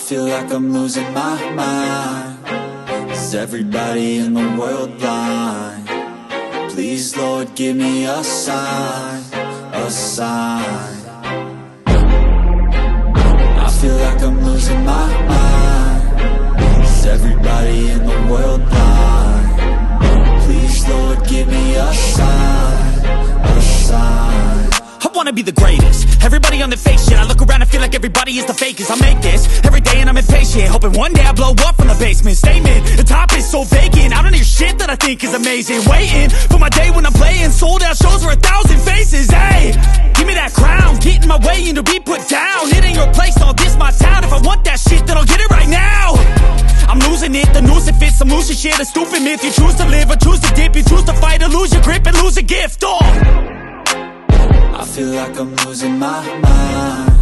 feel like I'm losing my mind. Is everybody in the world blind? Please, Lord, give me a sign, a sign. I feel like I'm losing my mind. Is everybody in the world blind? Please, Lord, give me a sign, a sign. I wanna be the greatest. Everybody on the fake shit. I look around and feel like everybody is the fakest. I make this every day and I'm impatient, hoping one day I blow up from the basement. Statement, the top is so vacant. I don't hear shit that I think is amazing. Waiting for my day when I'm playing sold out shows for 1,000 faces. Hey, give me that crown, get in my way and to be put down. It ain't your place, all this my town. If I want that shit, then I'll get it right now. I'm losing it, the noose it fits. I'm losing shit, a stupid myth. You choose to live or choose to dip. You choose to fight or lose your grip and lose a gift. I feel like I'm losing my mind.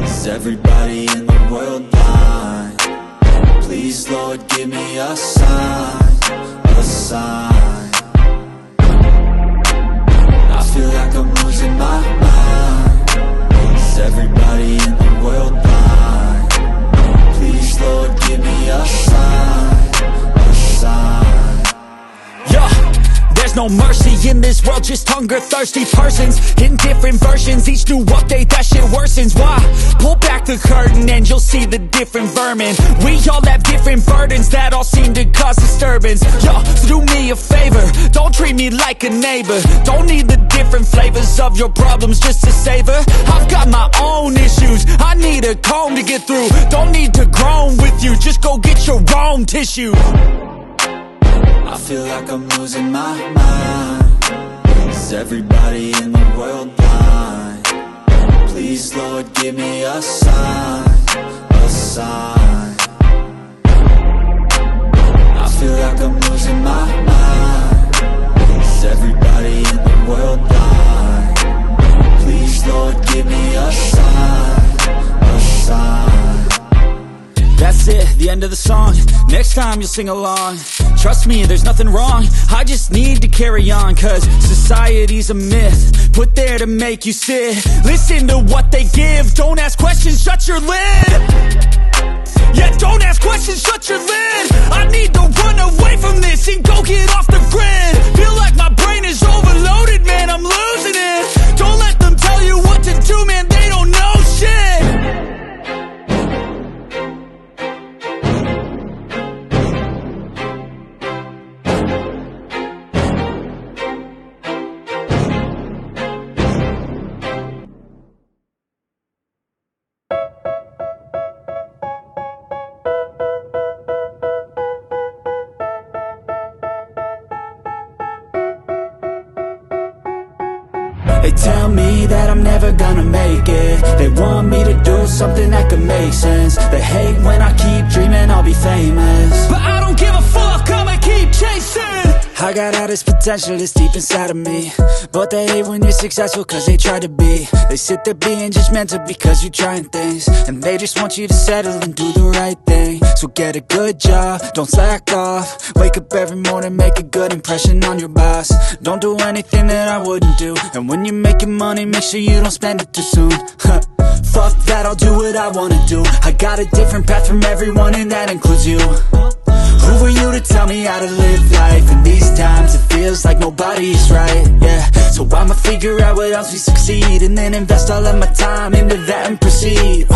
Is everybody in the world blind? Please, Lord, give me a sign, a sign. I feel like I'm losing my mind. Is everybody in the world blind? Please, Lord, give me a sign, a sign. Yeah. There's no mercy in this world, just hunger-thirsty persons in different versions. Each new update, that shit worsens. Why? Pull back the curtain and you'll see the different vermin. We all have different burdens that all seem to cause disturbance. Yo, so do me a favor, don't treat me like a neighbor. Don't need the different flavors of your problems just to savor. I've got my own issues, I need a comb to get through. Don't need to groan with you, just go get your own tissue. I feel like I'm losing my mind. Is everybody in the world blind? Please, Lord, give me a sign, a sign. I feel like I'm losing my mind. Is everybody in the world blind? Please, Lord, give me a sign, a sign. That's it, the end of the song. Next time you'll sing along. Trust me, there's nothing wrong. I just need to carry on, cause society's a myth put there to make you sit. Listen to what they give. Don't ask questions, shut your lid. Yeah, don't ask questions, shut your lid. I need to run away from this and go get off the grid. Feel like my brain is overloaded, man, I'm losing it. Don't let them tell you what to do, man, they don't know shit. They tell me that I'm never gonna make it. They want me to do something that could make sense. They hate when I keep dreaming I'll be famous, but I don't give a fuck, I'ma keep chasing. I got all this potential that's deep inside of me, but they hate when you're successful cause they try to be. They sit there being judgmental because you're trying things, and they just want you to settle and do the right thing. So get a good job, don't slack off. Wake up every morning, make a good impression on your boss. Don't do anything that I wouldn't do, and when you're making money, make sure you don't spend it too soon. Fuck that, I'll do what I wanna do. I got a different path from everyone and that includes you. Who are you to tell me how to live life? In these times it feels like nobody's right, yeah. So I'ma figure out what else we succeed, and then invest all of my time into that and proceed.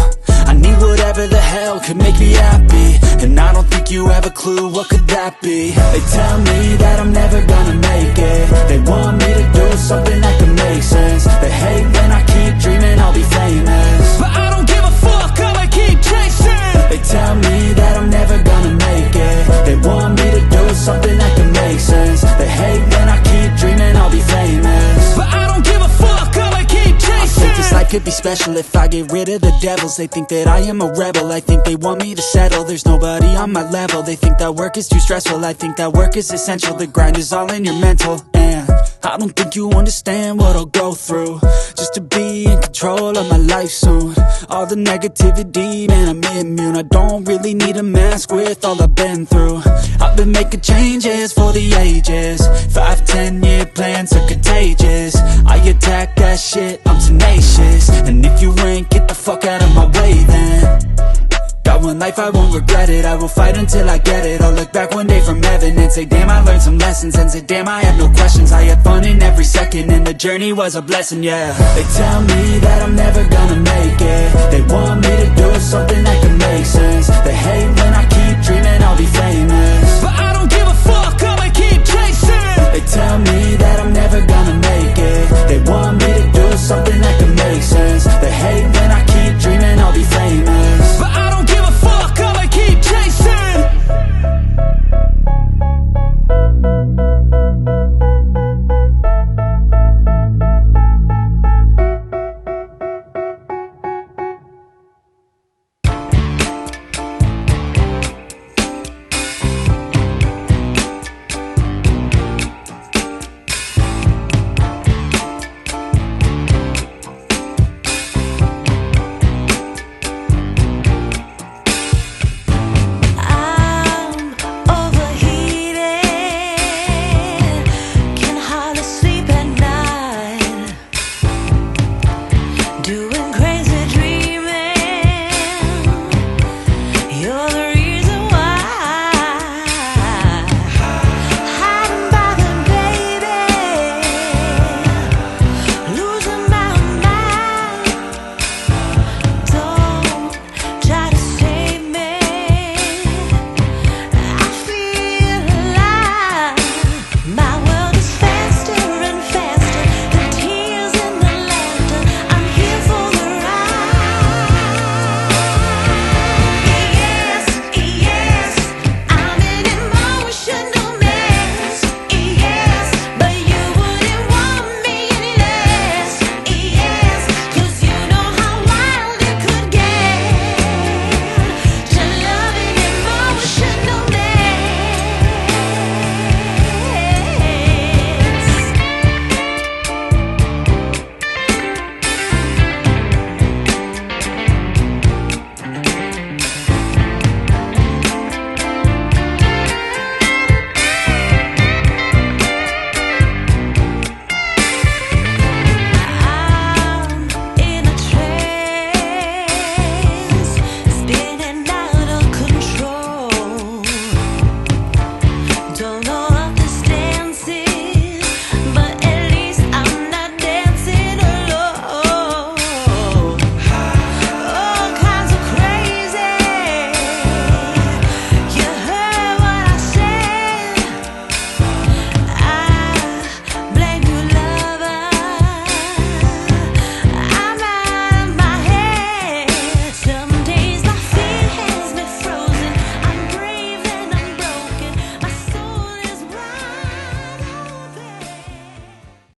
I need whatever the hell could make me happy, and I don't think you have a clue what could that be. They tell me that I'm never gonna make it. They want me to do something that could make sense. They hate when I keep dreaming I'll be famous, but I don't give a fuck, I'ma keep chasing. They tell me that I'm never gonna make it. They want me to do something that can make sense. They hate when I keep dreaming I'll be famous, but I don't give a fuck, I'ma keep chasing. I think this life could be special if I get rid of the devils. They think that I am a rebel, I think they want me to settle. There's nobody on my level. They think that work is too stressful, I think that work is essential. The grind is all in your mental, and I don't think you understand what I'll go through just to be in control of my life soon. All the negativity, man, I'm immune. I don't really need a mask with all I've been through. I've been making changes for the ages. 5-10 year plans are contagious. I attack that shit, I'm tenacious. And if you ain't, get the fuck out of my way then. I want life, I won't regret it. I will fight until I get it. I'll look back one day from heaven and say, damn, I learned some lessons. And say, damn, I have no questions. I had fun in every second, and the journey was a blessing, yeah. They tell me that I'm never gonna make it. They want me to do something that can make sense. They hate when I keep dreaming I'll be famous, but I don't give a fuck, I'ma keep chasing. They tell me that I'm never gonna make it. They want me